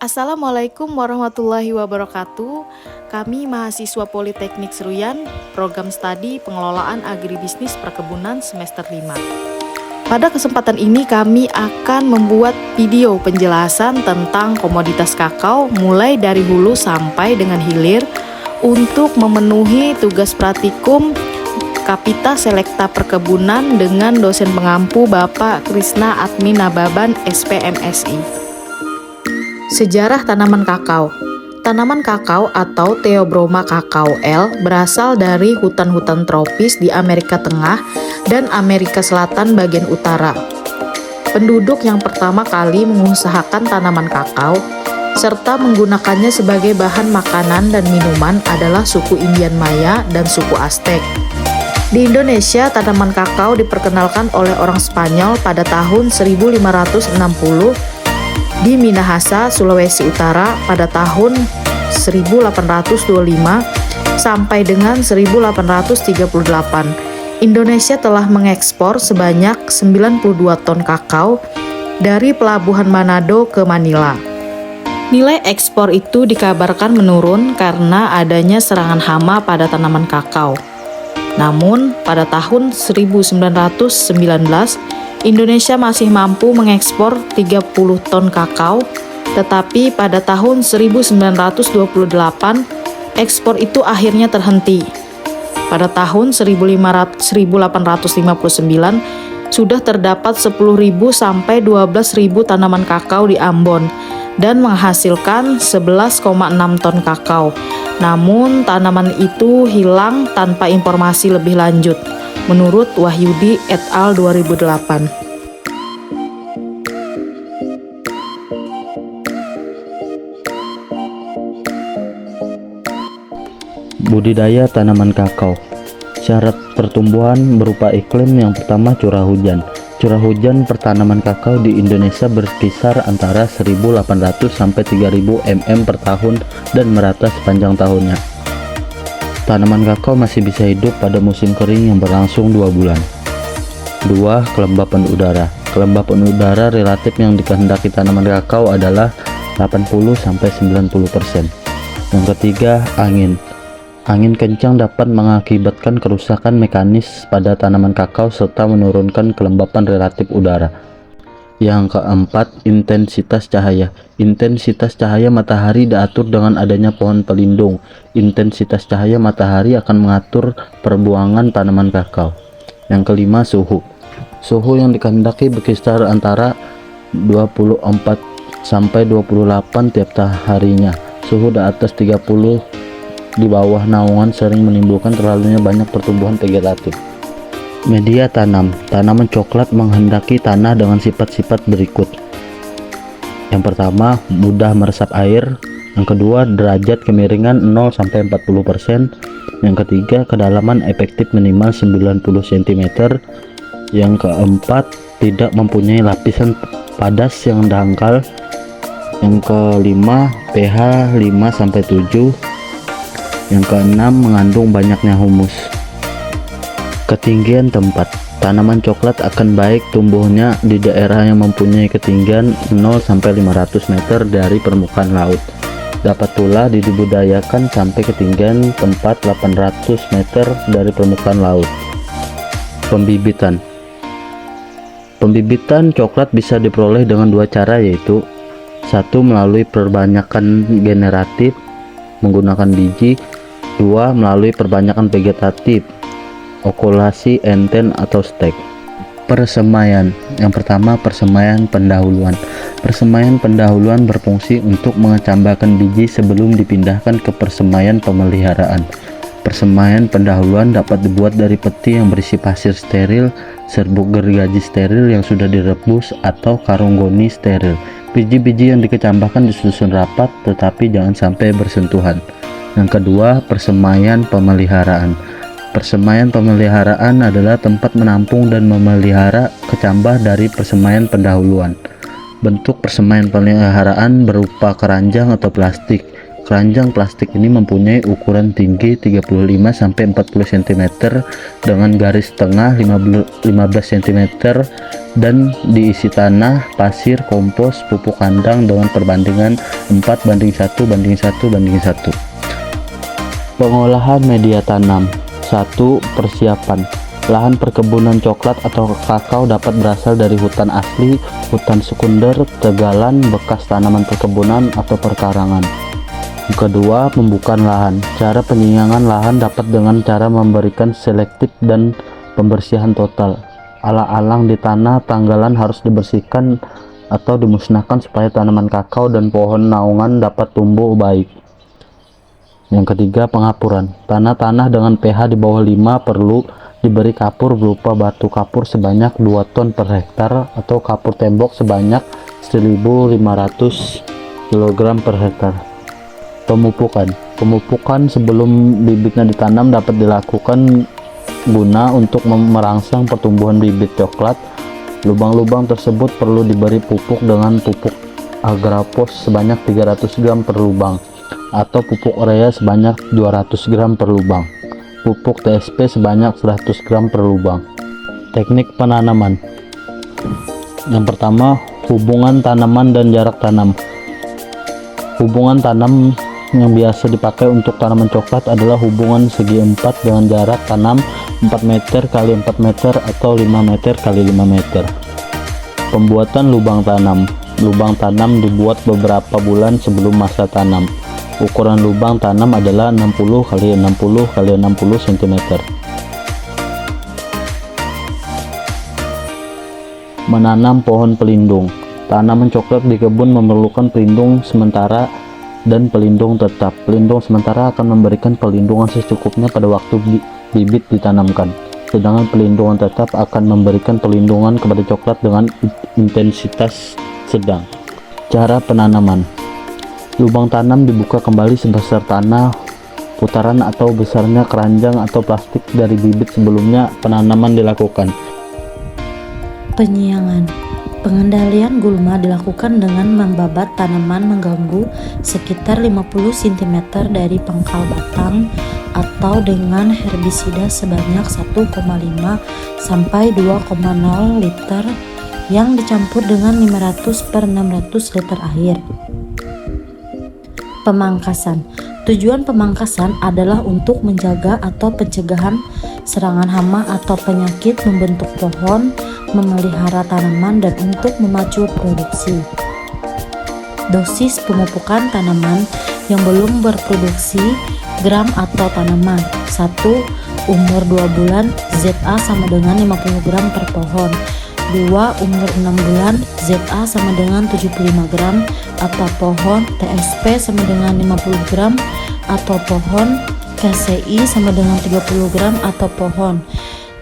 Assalamualaikum warahmatullahi wabarakatuh. Kami mahasiswa Politeknik Seruyan, program studi pengelolaan agribisnis perkebunan semester 5. Pada kesempatan ini kami akan membuat video penjelasan tentang komoditas kakao mulai dari hulu sampai dengan hilir untuk memenuhi tugas praktikum Kapita Selekta Perkebunan dengan dosen pengampu Bapak Krisna Atminababan SPMSI. Sejarah tanaman kakao. Tanaman kakao atau Theobroma kakao L berasal dari hutan-hutan tropis di Amerika Tengah dan Amerika Selatan bagian utara. Penduduk yang pertama kali mengusahakan tanaman kakao serta menggunakannya sebagai bahan makanan dan minuman adalah suku Indian Maya dan suku Aztec. Di Indonesia, tanaman kakao diperkenalkan oleh orang Spanyol pada tahun 1560, di Minahasa, Sulawesi Utara pada tahun 1825 sampai dengan 1838. Indonesia telah mengekspor sebanyak 92 ton kakao dari pelabuhan Manado ke Manila. Nilai ekspor itu dikabarkan menurun karena adanya serangan hama pada tanaman kakao. Namun, pada tahun 1919, Indonesia masih mampu mengekspor 30 ton kakao, tetapi pada tahun 1928, ekspor itu akhirnya terhenti. Pada tahun 1859, sudah terdapat 10.000 sampai 12.000 tanaman kakao di Ambon dan menghasilkan 11,6 ton kakao. Namun, tanaman itu hilang tanpa informasi lebih lanjut, menurut Wahyudi et al. 2008. Budidaya tanaman kakao. Syarat pertumbuhan berupa iklim. Yang pertama, curah hujan. Curah hujan per tanaman kakao di Indonesia berkisar antara 1.800 sampai 3.000 mm per tahun dan merata sepanjang tahunnya. Tanaman kakao masih bisa hidup pada musim kering yang berlangsung 2 bulan. 2. Kelembapan udara. Kelembapan udara relatif yang dikehendaki tanaman kakao adalah 80 sampai 90%. Yang ketiga, angin. Angin kencang dapat mengakibatkan kerusakan mekanis pada tanaman kakao serta menurunkan kelembapan relatif udara. Yang keempat, intensitas cahaya. Intensitas cahaya matahari diatur dengan adanya pohon pelindung. Intensitas cahaya matahari akan mengatur perbuangan tanaman kakao. Yang kelima, suhu. Suhu yang dikehendaki berkisar antara 24 sampai 28 tiap harinya. Suhu di atas 30 di bawah naungan sering menimbulkan terlalunya banyak pertumbuhan vegetatif. Media tanam. Tanaman coklat menghendaki tanah dengan sifat-sifat berikut. Yang pertama, mudah meresap air. Yang kedua, derajat kemiringan 0 sampai 40%. Yang ketiga, kedalaman efektif minimal 90 cm. Yang keempat, tidak mempunyai lapisan padas yang dangkal. Yang kelima, pH 5 sampai 7. Yang keenam, mengandung banyaknya humus. Ketinggian tempat. Tanaman coklat akan baik tumbuhnya di daerah yang mempunyai ketinggian 0 sampai 500 meter dari permukaan laut. Dapat pula dibudidayakan sampai ketinggian tempat 800 meter dari permukaan laut. Pembibitan. Pembibitan coklat bisa diperoleh dengan 2 cara, yaitu 1. Melalui perbanyakan generatif menggunakan biji. 2. Melalui perbanyakan vegetatif, okulasi, enten, atau stek. Persemaian. Yang pertama, persemaian pendahuluan. Persemaian pendahuluan berfungsi untuk mengecambahkan biji sebelum dipindahkan ke persemaian pemeliharaan. Persemaian pendahuluan dapat dibuat dari peti yang berisi pasir steril, serbuk gergaji steril yang sudah direbus, atau karung goni steril. Biji-biji yang dikecambahkan disusun rapat tetapi jangan sampai bersentuhan. Yang kedua, persemaian pemeliharaan. Persemaian pemeliharaan adalah tempat menampung dan memelihara kecambah dari persemaian pendahuluan. Bentuk persemaian pemeliharaan berupa keranjang atau plastik. Keranjang plastik ini mempunyai ukuran tinggi 35-40 cm dengan garis tengah 15 cm dan diisi tanah, pasir, kompos, pupuk kandang dengan perbandingan 4:1:1:1. Pengolahan media tanam. 1. Persiapan. Lahan perkebunan coklat atau kakao dapat berasal dari hutan asli, hutan sekunder, tegalan, bekas tanaman perkebunan, atau perkarangan. Kedua, pembukaan lahan. Cara penyimpangan lahan dapat dengan cara memberikan selektif dan pembersihan total. Alang-alang di tanah, tanggalan harus dibersihkan atau dimusnahkan supaya tanaman kakao dan pohon naungan dapat tumbuh baik. Yang ketiga, pengapuran. Tanah-tanah dengan pH di bawah 5 perlu diberi kapur berupa batu kapur sebanyak 2 ton per hektar atau kapur tembok sebanyak 1.500 kg per hektar. Pemupukan sebelum bibitnya ditanam dapat dilakukan guna untuk merangsang pertumbuhan bibit coklat. Lubang-lubang tersebut perlu diberi pupuk dengan pupuk Agrapos sebanyak 300 gram per lubang atau pupuk urea sebanyak 200 gram per lubang, pupuk TSP sebanyak 100 gram per lubang. Teknik penanaman. Yang pertama, hubungan tanaman dan jarak tanam. Hubungan tanam yang biasa dipakai untuk tanaman coklat adalah hubungan segi 4 dengan jarak tanam 4 meter x 4 meter atau 5 meter x 5 meter. Pembuatan lubang tanam. Lubang tanam dibuat beberapa bulan sebelum masa tanam. Ukuran lubang tanam adalah 60 x 60 x 60 cm. Menanam pohon pelindung. Tanaman coklat di kebun memerlukan pelindung sementara dan pelindung tetap. Pelindung sementara akan memberikan perlindungan secukupnya pada waktu bibit ditanamkan, sedangkan pelindungan tetap akan memberikan perlindungan kepada coklat dengan intensitas sedang. Cara penanaman. Lubang tanam dibuka kembali sebesar tanah putaran atau besarnya keranjang atau plastik dari bibit sebelumnya penanaman dilakukan. Penyiangan. Pengendalian gulma dilakukan dengan membabat tanaman mengganggu sekitar 50 cm dari pangkal batang atau dengan herbisida sebanyak 1,5 sampai 2,0 liter yang dicampur dengan 500/600 liter air. Pemangkasan. Tujuan pemangkasan adalah untuk menjaga atau pencegahan serangan hama atau penyakit membentuk pohon, memelihara tanaman, dan untuk memacu produksi. Dosis pemupukan tanaman yang belum berproduksi gram atau tanaman. 1. Umur 2 bulan ZA sama dengan 50 gram per pohon. 2. Umur 6 bulan ZA sama dengan 75 gram atau pohon TSP sama dengan 50 gram atau pohon KCI sama dengan 30 gram atau pohon.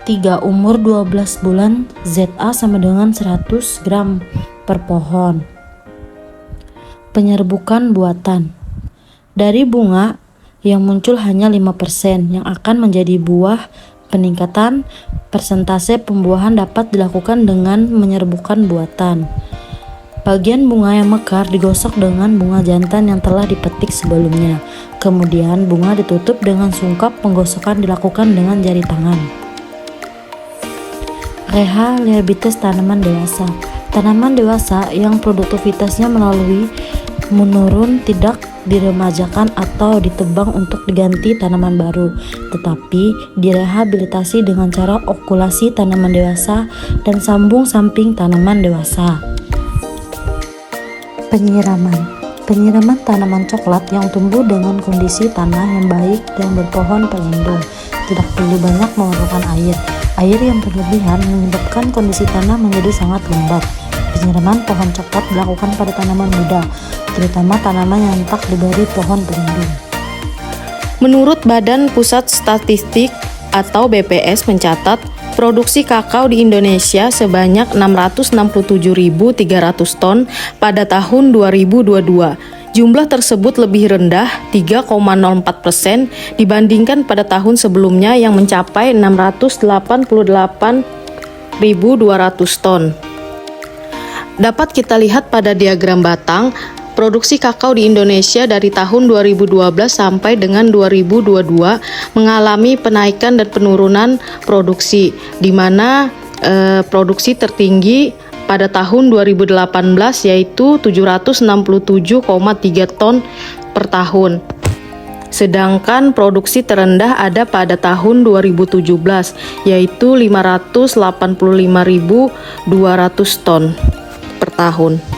3. Umur 12 bulan ZA sama dengan 100 gram per pohon. Penyerbukan buatan. Dari bunga yang muncul hanya 5% yang akan menjadi buah. Peningkatan persentase pembuahan dapat dilakukan dengan menyerbukan buatan. Bagian bunga yang mekar digosok dengan bunga jantan yang telah dipetik sebelumnya. Kemudian bunga ditutup dengan sungkap. Penggosokan dilakukan dengan jari tangan. Rehabilitas tanaman dewasa. Tanaman dewasa yang produktivitasnya menurun tidak diremajakan atau ditebang untuk diganti tanaman baru, tetapi direhabilitasi dengan cara okulasi tanaman dewasa dan sambung samping tanaman dewasa. Penyiraman tanaman coklat yang tumbuh dengan kondisi tanah yang baik dan berpohon pelindung. Tidak perlu banyak memerlukan air. Air yang berlebihan menyebabkan kondisi tanah menjadi sangat lembab. Penyiraman pohon coklat dilakukan pada tanaman muda, terutama tanaman yang tak diberi pohon pelindung. Menurut Badan Pusat Statistik atau BPS mencatat, produksi kakao di Indonesia sebanyak 667.300 ton pada tahun 2022. Jumlah tersebut lebih rendah 3,04% dibandingkan pada tahun sebelumnya yang mencapai 688.200 ton. Dapat kita lihat pada diagram batang Produksi kakao di Indonesia dari tahun 2012 sampai dengan 2022 mengalami penaikan dan penurunan produksi, di mana produksi tertinggi pada tahun 2018 yaitu 767,3 ton per tahun. Sedangkan produksi terendah ada pada tahun 2017 yaitu 585.200 ton per tahun.